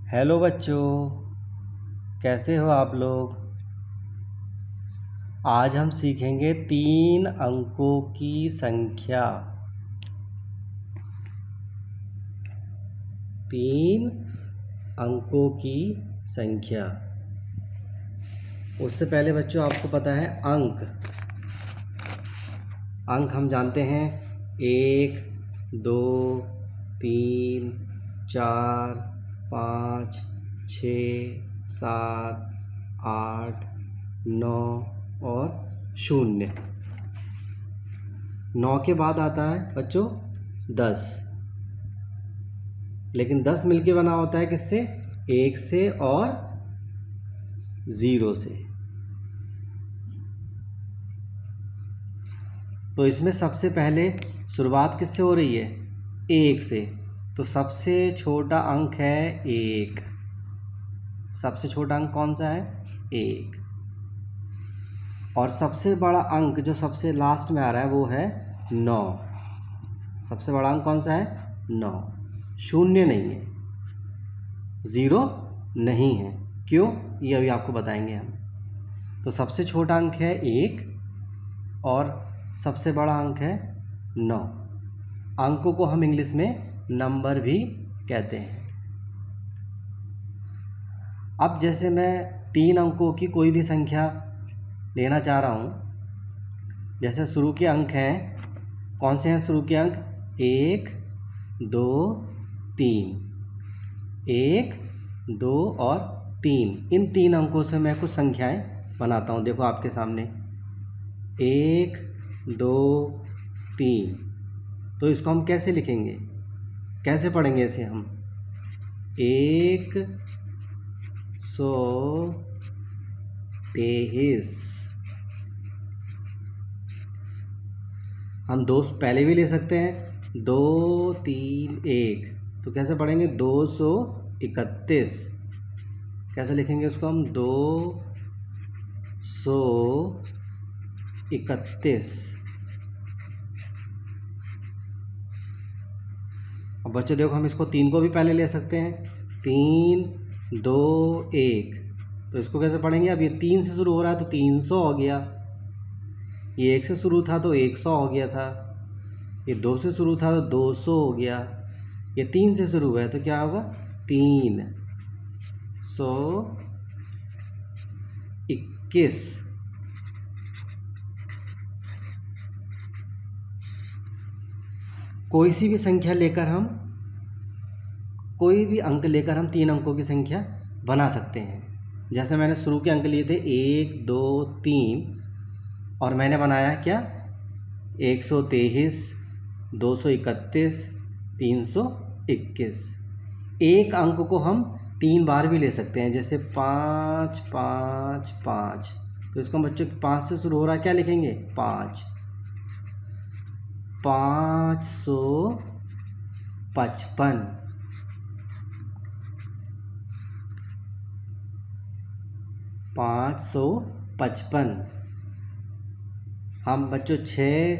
Hello बच्चों, कैसे हो आप लोग। आज हम सीखेंगे 3 अंकों की संख्या। 3 अंकों की संख्या। उससे पहले बच्चों आपको पता है अंक हम जानते हैं 1, 2, 3, 4, 5, 6, 7, 8, 9 और 0। 9 के बाद आता है बच्चों 10, लेकिन 10 मिलके बना होता है किससे? 1 से और 0 से। तो इसमें सबसे पहले शुरुआत किससे हो रही है? 1 से। तो सबसे छोटा अंक है 1। सबसे छोटा अंक कौन सा है? 1। और सबसे बड़ा अंक जो सबसे लास्ट में आ रहा है वो है 9। सबसे बड़ा अंक कौन सा है? 9। 0 नहीं है, 0 नहीं है। क्यों? ये अभी आपको बताएंगे हम। तो सबसे छोटा अंक है 1 और सबसे बड़ा अंक है 9। अंकों को हम इंग्लिश में नंबर भी कहते हैं। अब जैसे मैं 3 अंकों की कोई भी संख्या लेना चाह रहा हूँ। जैसे शुरू के अंक हैं, कौन से हैं शुरू के अंक? 1, 2, 3। 1, 2 और 3। इन 3 अंकों से मैं कुछ संख्याएं बनाता हूँ। देखो आपके सामने 1, 2, 3। तो इसको हम कैसे लिखेंगे, कैसे पढ़ेंगे इसे हम? 123। हम 2 पहले भी ले सकते हैं, 2, 3, 1। तो कैसे पढ़ेंगे? 231। कैसे लिखेंगे उसको हम? 231। अब बच्चों देखो, हम इसको 3 को भी पहले ले सकते हैं, 3, 2, 1। तो इसको कैसे पढ़ेंगे? अब ये 3 से शुरू हो रहा है तो 300 हो गया। ये 1 से शुरू था तो 100 हो गया था। ये 2 से शुरू था तो 200 हो गया। ये 3 से शुरू हुआ है तो क्या होगा? 321। कोई सी भी संख्या लेकर हम, कोई भी अंक लेकर हम 3 अंकों की संख्या बना सकते हैं। जैसे मैंने शुरू के अंक लिए थे 1, 2, 3 और मैंने बनाया क्या? 123, 231, 321। एक अंक को हम 3 बार भी ले सकते हैं, जैसे 5, 5, 5। तो इसको बच्चों 5 से शुरू हो रहा है, क्या लिखेंगे? 5। 555। 555। हम बच्चों 6,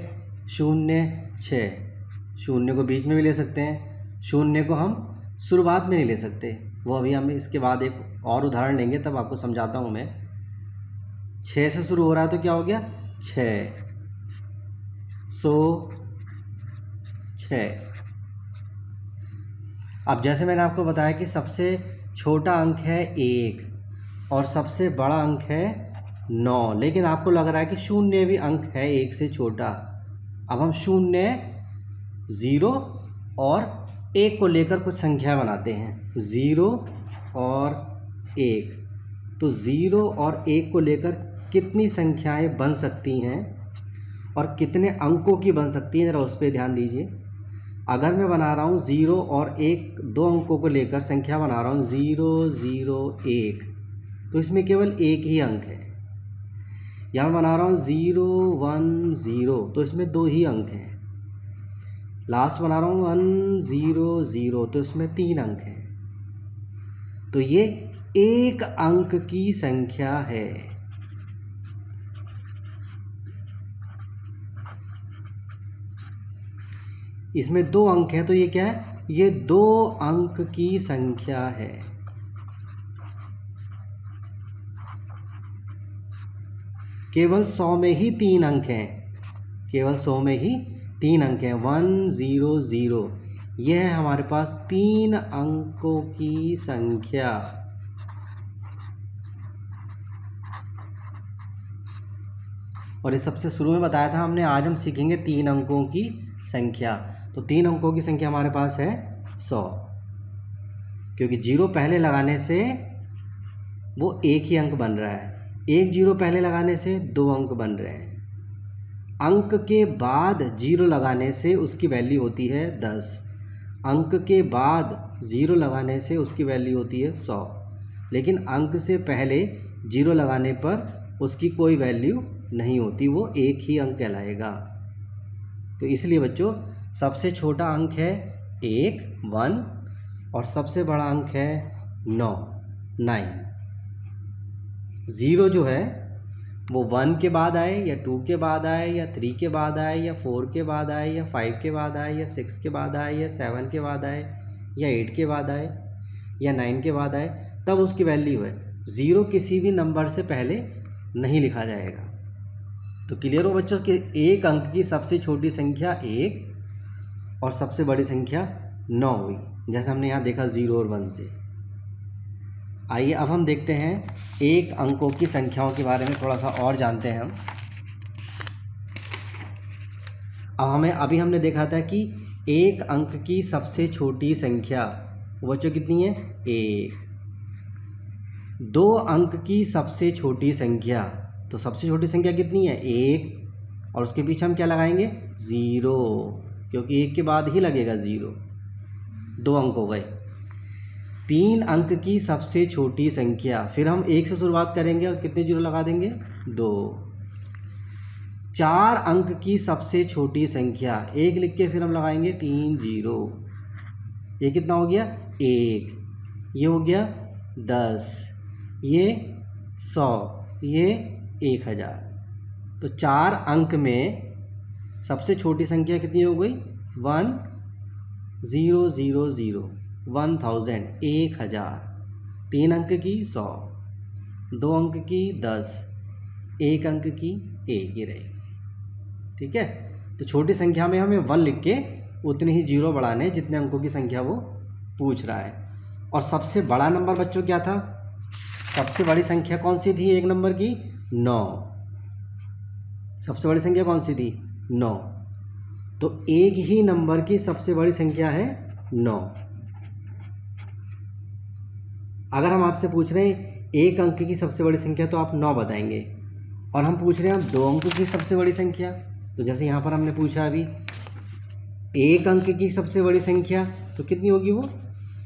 0, 6। 0 को बीच में भी ले सकते हैं, 0 को हम शुरुआत में नहीं ले सकते। वो अभी हम इसके बाद एक और उदाहरण लेंगे, तब आपको समझाता हूँ मैं। 6 से शुरू हो रहा है तो क्या हो गया? 6, 6। अब जैसे मैंने आपको बताया कि सबसे छोटा अंक है 1 और सबसे बड़ा अंक है 9, लेकिन आपको लग रहा है कि 0 भी अंक है 1 से छोटा। अब हम 0, 0 और 1 को लेकर कुछ संख्या बनाते हैं, 0 और 1। तो 0 और 1 को लेकर कितनी संख्याएं बन सकती हैं और कितने अंकों की बन सकती हैं, ज़रा उस पर ध्यान दीजिए। अगर मैं बना रहा हूँ 0 और 1, 2 अंकों को लेकर संख्या बना रहा हूँ 0, 0, 1, तो इसमें केवल एक ही अंक है। यहाँ बना रहा हूँ 0, 1, 0, तो इसमें 2 ही अंक हैं। लास्ट बना रहा हूँ 1, 0, 0, तो इसमें 3 अंक हैं। तो ये एक अंक की संख्या है। इसमें 2 अंक हैं, तो ये क्या है? ये 2 अंक की संख्या है। केवल 100 में ही 3 अंक हैं, केवल 100 में ही 3 अंक हैं। 100, यह है हमारे पास 3 अंकों की संख्या। और ये सबसे शुरू में बताया था हमने, आज हम सीखेंगे 3 अंकों की संख्या। तो 3 अंकों की संख्या हमारे पास है 100, क्योंकि 0 पहले लगाने से वो एक ही अंक बन रहा है, 1 0 पहले लगाने से 2 अंक बन रहे हैं। अंक के बाद 0 लगाने से उसकी वैल्यू होती है 10, अंक के बाद 0 लगाने से उसकी वैल्यू होती है 100, लेकिन अंक से पहले 0 लगाने पर उसकी कोई वैल्यू नहीं होती, वो एक ही अंक कहलाएगा। तो इसलिए बच्चों सबसे छोटा अंक है 1 और सबसे बड़ा अंक है 9। 0 जो है वो 1 के बाद आए या 2 के बाद आए या 3 के बाद आए या 4 के बाद आए या 5 के बाद आए या 6 के बाद आए या 7 के बाद आए या 8 के बाद आए या 9 के बाद आए, तब उसकी वैल्यू है। 0 किसी भी नंबर से पहले नहीं लिखा जाएगा। तो क्लियर हो बच्चों कि एक अंक की सबसे छोटी संख्या 1 और सबसे बड़ी संख्या 9 हुई, जैसे हमने यहाँ देखा 0 और 1 से। आइए अब हम देखते हैं एक अंकों की संख्याओं के बारे में, थोड़ा सा और जानते हैं हम। अब अभी हमने देखा था कि एक अंक की सबसे छोटी संख्या वो बच्चों कितनी है 1। 2 अंक की सबसे छोटी संख्या, तो सबसे छोटी संख्या कितनी है 1 और उसके पीछे हम क्या लगाएंगे 0, क्योंकि 1 के बाद ही लगेगा 0, 2 अंक हो गए। 3 अंक की सबसे छोटी संख्या, फिर हम 1 से शुरुआत करेंगे और कितने 0 लगा देंगे 2। 4 अंक की सबसे छोटी संख्या, 1 लिख के फिर हम लगाएंगे 3 0, ये कितना हो गया 1, ये हो गया 10, ये 100, ये 1000। तो 4 अंक में सबसे छोटी संख्या कितनी हो गई 1000, 1000। 3 अंक की 100, 2 अंक की 10, 1 अंक की 1 ही रहेगी। ठीक है, तो छोटी संख्या में हमें 1 लिख के उतने ही 0 बढ़ाने जितने अंकों की संख्या वो पूछ रहा है। और सबसे बड़ा नंबर बच्चों क्या था, सबसे बड़ी संख्या कौन सी थी एक नंबर की 9। सबसे बड़ी संख्या कौन सी थी 9, तो एक ही नंबर की सबसे बड़ी संख्या है 9। अगर हम आपसे पूछ रहे हैं एक अंक की सबसे बड़ी संख्या, तो आप 9 बताएंगे। और हम पूछ रहे हैं अब 2 अंक की सबसे बड़ी संख्या, तो जैसे यहाँ पर हमने पूछा अभी एक अंक की सबसे बड़ी संख्या, तो कितनी होगी वो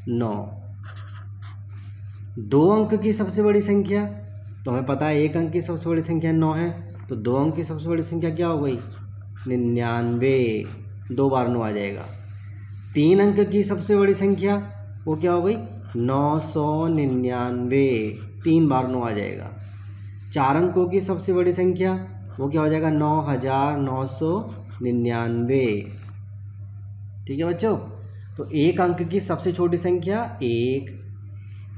9। 2 अंक की सबसे बड़ी संख्या, तो हमें पता है एक अंक की सबसे बड़ी संख्या 9 है, तो 2 अंक की सबसे बड़ी संख्या क्या हो गई 99, 2 बार 9 आ जाएगा। 3 अंक की सबसे बड़ी संख्या वो क्या हो गई 999, 3 बार 9 आ जाएगा। 4 अंकों की सबसे बड़ी संख्या वो क्या हो जाएगा 9999। ठीक है बच्चों, तो एक अंक की सबसे छोटी संख्या 1,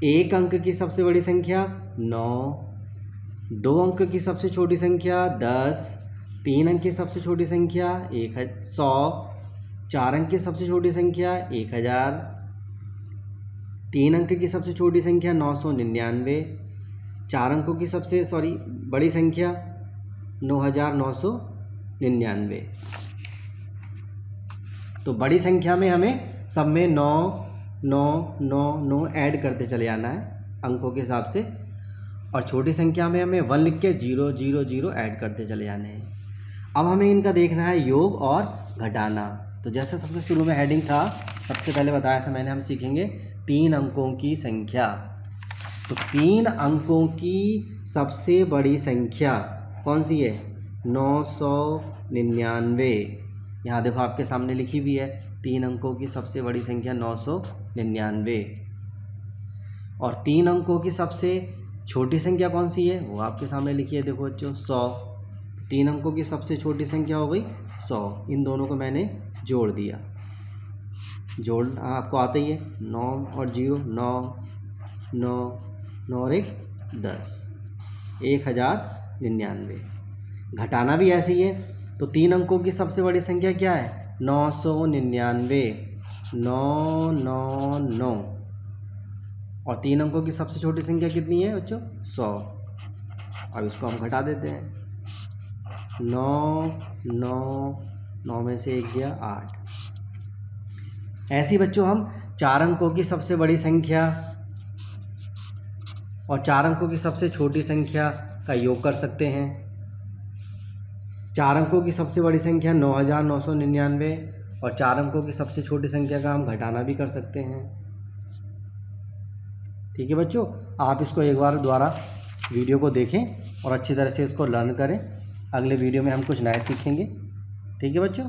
एक अंक की सबसे बड़ी संख्या 9, 2 अंक की सबसे छोटी संख्या 10, 3 अंक की सबसे छोटी संख्या 100, 4 अंक की सबसे छोटी संख्या 1000, 3 अंक की सबसे छोटी संख्या 999, 4 अंकों की सबसे बड़ी संख्या 9999। तो बड़ी संख्या में हमें सब में 9 9 9 9 ऐड करते चले जाना है अंकों के हिसाब से, और छोटी संख्या में हमें 1 लिख के 0 0 0 ऐड करते चले जाने हैं। अब हमें इनका देखना है योग और घटाना। तो जैसे सबसे शुरू में हेडिंग था, सबसे पहले बताया था मैंने, हम सीखेंगे 3 अंकों की संख्या। तो 3 अंकों की सबसे बड़ी संख्या कौन सी है 999। यहाँ देखो आपके सामने लिखी हुई है 3 अंकों की सबसे बड़ी संख्या 999। और 3 अंकों की सबसे छोटी संख्या कौन सी है वो आपके सामने लिखी है, देखो बच्चों 100। 3 अंकों की सबसे छोटी संख्या हो गई 100। इन दोनों को मैंने जोड़ दिया, जोड़ना आपको आता ही है, 9 और 0 9 9 9 और 1 10, 1099। घटाना भी ऐसे ही है। तो 3 अंकों की सबसे बड़ी संख्या क्या है? 999, 999। और 3 अंकों की सबसे छोटी संख्या कितनी है बच्चों? 100। अब इसको हम घटा देते हैं। 9 9 9 में से 1 गया 8। ऐसे ही बच्चों हम 4 अंकों की सबसे बड़ी संख्या और 4 अंकों की सबसे छोटी संख्या का योग कर सकते हैं। 4 अंकों की सबसे बड़ी संख्या 9999 और 4 अंकों की सबसे छोटी संख्या का हम घटाना भी कर सकते हैं। ठीक है बच्चों, आप इसको एक बार दोबारा वीडियो को देखें और अच्छी तरह से इसको लर्न करें। अगले वीडियो में हम कुछ नया सीखेंगे। ठीक है बच्चों।